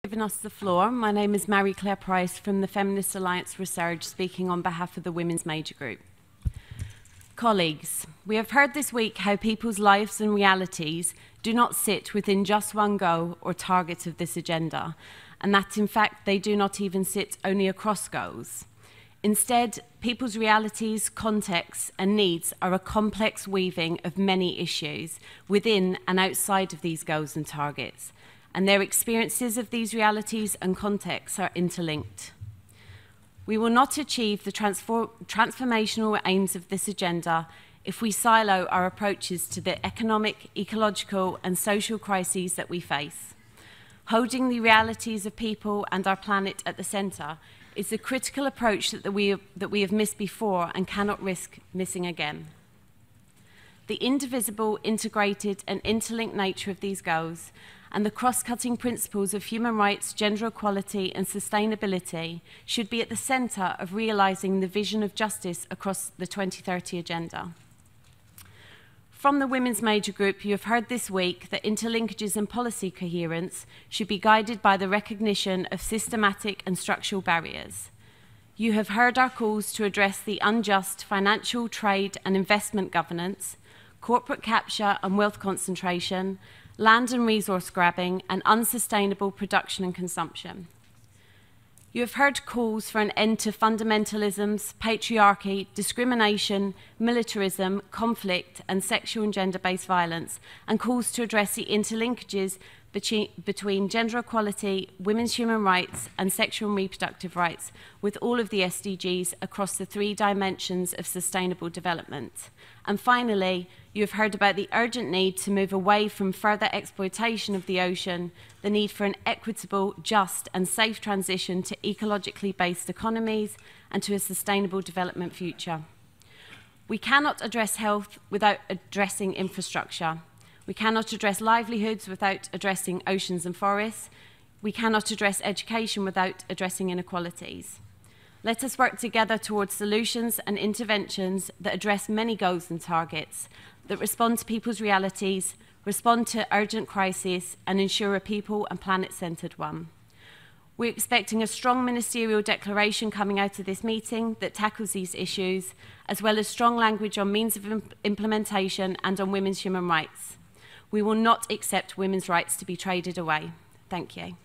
Giving us the floor. My name is Marie-Claire Price from the Feminist Alliance RESURJ, speaking on behalf of the Women's Major Group. Colleagues, we have heard this week how people's lives and realities do not sit within just one goal or target of this agenda, and that in fact they do not even sit only across goals. Instead, people's realities, contexts and needs are a complex weaving of many issues within and outside of these goals and targets, and their experiences of these realities and contexts are interlinked. We will not achieve the transformational aims of this agenda if we silo our approaches to the economic, ecological and social crises that we face. Holding the realities of people and our planet at the centre is a critical approach that we have missed before and cannot risk missing again. The indivisible, integrated and interlinked nature of these goals and the cross-cutting principles of human rights, gender equality and sustainability should be at the centre of realising the vision of justice across the 2030 agenda. From the Women's Major Group, you have heard this week that interlinkages and policy coherence should be guided by the recognition of systematic and structural barriers. You have heard our calls to address the unjust financial, trade and investment governance, corporate capture and wealth concentration, land and resource grabbing, and unsustainable production and consumption. You have heard calls for an end to fundamentalisms, patriarchy, discrimination, militarism, conflict, and sexual and gender-based violence, and calls to address the interlinkages between gender equality, women's human rights, and sexual and reproductive rights with all of the SDGs across the 3 dimensions of sustainable development. And finally, you have heard about the urgent need to move away from further exploitation of the ocean, the need for an equitable, just and safe transition to ecologically based economies and to a sustainable development future. We cannot address health without addressing infrastructure. We cannot address livelihoods without addressing oceans and forests. We cannot address education without addressing inequalities. Let us work together towards solutions and interventions that address many goals and targets, that respond to people's realities, respond to urgent crises, and ensure a people and planet-centred one. We're expecting a strong ministerial declaration coming out of this meeting that tackles these issues, as well as strong language on means of implementation and on women's human rights. We will not accept women's rights to be traded away. Thank you.